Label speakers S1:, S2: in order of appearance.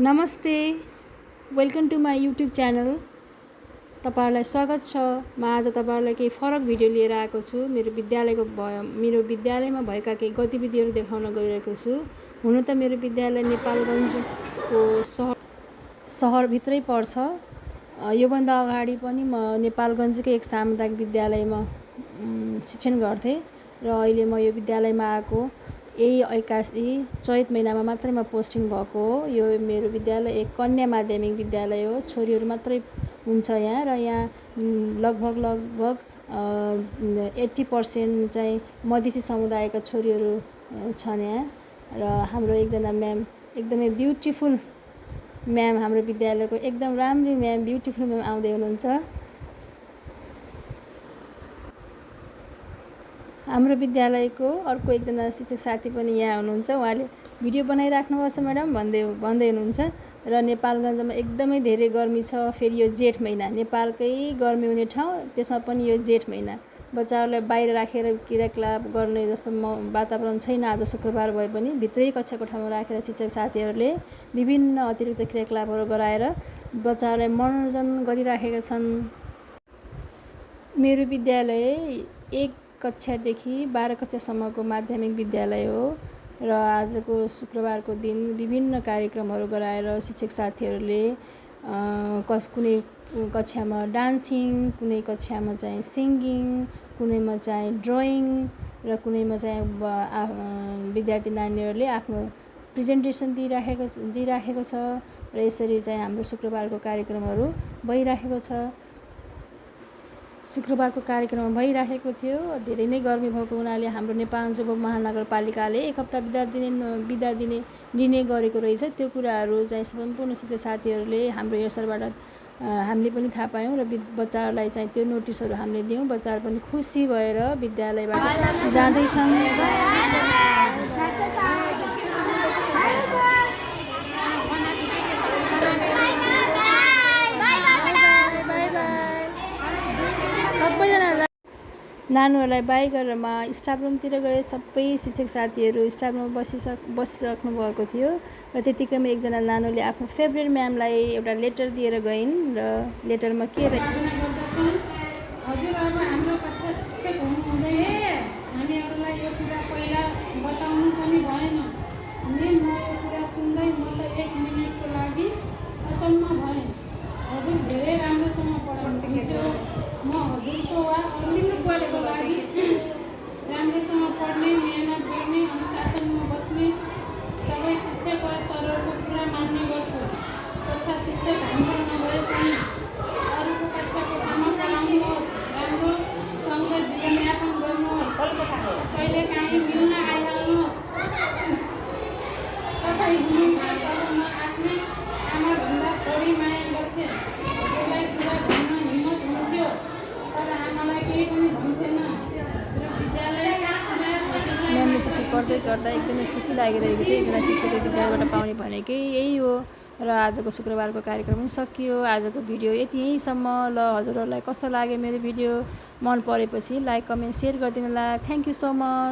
S1: नमस्ते, welcome to my YouTube channel. तपाईहरुलाई स्वागत छ। म आज तपाईहरुलाई केही फरक भिडियो लिएर आएको छु। मेरो विद्यालयमा भएका केही गतिविधिहरू देखाउन गइरहेको छु। हुन त मेरो विद्यालय नेपालगञ्जको सहरभित्रै पर्छ। योभन्दा अगाडि पनि म नेपालगञ्जकै एक सामुदायिक विद्यालयमा शिक्षण गर्थेँ र अहिले म यो विद्यालयमा आएको यही 81 चैत महिनामा मात्रै म पोस्टिङ भएको हो। यो मेरो विद्यालय एक कन्या माध्यमिक विद्यालय हो। छोरीहरू मात्रै हुन्छ यहाँ र यहाँ लगभग 80% चाहिँ मधेसी समुदायका छोरीहरू छन् यहाँ। र हाम्रो एकजना म्याम एकदमै ब्युटिफुल म्याम, हाम्रो विद्यालयको एकदम राम्रो म्याम, ब्युटिफुल म्याम आउँदै हुनुहुन्छ। हाम्रो विद्यालयको अर्को एकजना शिक्षक साथी पनि यहाँ हुनुहुन्छ। उहाँले भिडियो बनाइराख्नु भएको छ म्याडम भन्दै हुनुहुन्छ। र नेपालगञ्जमा एकदमै धेरै गर्मी छ। फेरि यो जेठ महिना, नेपालकै गर्मी हुने ठाउँ, त्यसमा पनि यो जेठ महिना। बच्चाहरूलाई बाहिर राखेर क्रियाकलाप गर्ने जस्तो वातावरण छैन। आज शुक्रबार भए पनि भित्रै कक्षा कोठामा राखेर शिक्षक साथीहरूले विभिन्न अतिरिक्त क्रियाकलापहरू गराएर बच्चाहरूलाई मनोरञ्जन गरिराखेका छन्। मेरो विद्यालय 1 कक्षादेखि 12 कक्षासम्मको माध्यमिक विद्यालय हो। र आजको शुक्रबारको दिन विभिन्न कार्यक्रमहरू गराएर शिक्षक साथीहरूले कुनै कक्षामा डान्सिङ, कुनै कक्षामा चाहिँ सिङ्गिङ, कुनैमा चाहिँ ड्रइङ र कुनैमा चाहिँ विद्यार्थी नानीहरूले आफ्नो प्रेजेन्टेसन दिइराखेको छ। र यसरी चाहिँ हाम्रो शुक्रबारको कार्यक्रमहरू भइराखेको छ। शुक्रबारको कार्यक्रम भइराखेको थियो। धेरै नै गर्मी भएको हुनाले हाम्रो नेपाल महानगरपालिकाले 1 हप्ता बिदा लिने गरेको रहेछ। त्यो कुराहरू चाहिँ सम्पूर्ण शिक्षक साथीहरूले हाम्रो यसरबाट हामीले पनि थाहा पायौँ र बच्चाहरूलाई चाहिँ त्यो नोटिसहरू हामीले दियौँ। बच्चाहरू पनि खुसी भएर विद्यालयबाट जाँदैछन्। नानीहरूलाई बाई गरेर म स्टाफ रुमतिर गएँ। सबै शिक्षक साथीहरू स्टाफ रुममा बसिसक्नु भएको थियो। र त्यतिकैमा एकजना नानीले आफ्नो फेभरेट म्यामलाई एउटा लेटर दिएर गइन्। र लेटरमा के
S2: हजुर, अब हाम्रो कक्षा शिक्षक हुनुहुँदै हामीहरूलाई यो कुरा पहिला बताउनु पनि भएन। अनि म यो कुरा सुन्दै म त 1 मिनेटको लागि अचम्म भएँ। हजुर धेरै राम्रोसँग पढाउनुहुन्थ्यो। म हजुरको वा अरूको लागि राम्रोसँग पढ्ने, मेहनत गर्ने, अनुशासनमा बस्ने सबै शिक्षक वा सरहरूको कुरा मान्ने गर्छु। कक्षा शिक्षक हाम्रो नभए पनि अरूको कक्षाको ठाउँमा पढाउनुहोस्। राम्रोसँग जीवनयापन गर्नुहोस्। कहिलेकाहीँ मिल्न आइहाल्नुहोस्। तपाईँ हुनुहुन्थ्यो तब म आफ्नै आमाभन्दा बढी माया गर्थेँ। हजुरलाई कुरा भन्न हिम्मत हुन्थ्यो तर आमालाई केही पनि भन्थेन।
S1: म्यामले चिठी पढ्दै गर्दा एकदमै खुसी लागिरहेको थियो। एकजना शिक्षकले विद्यालयबाट पाउने भनेकै यही हो। र आजको शुक्रबारको कार्यक्रम पनि सकियो। आजको भिडियो यहीसम्म। ल हजुरहरूलाई कस्तो लाग्यो मेरो भिडियो? मन परेपछि लाइक, कमेन्ट, सेयर गरिदिनु होला। Thank you so much.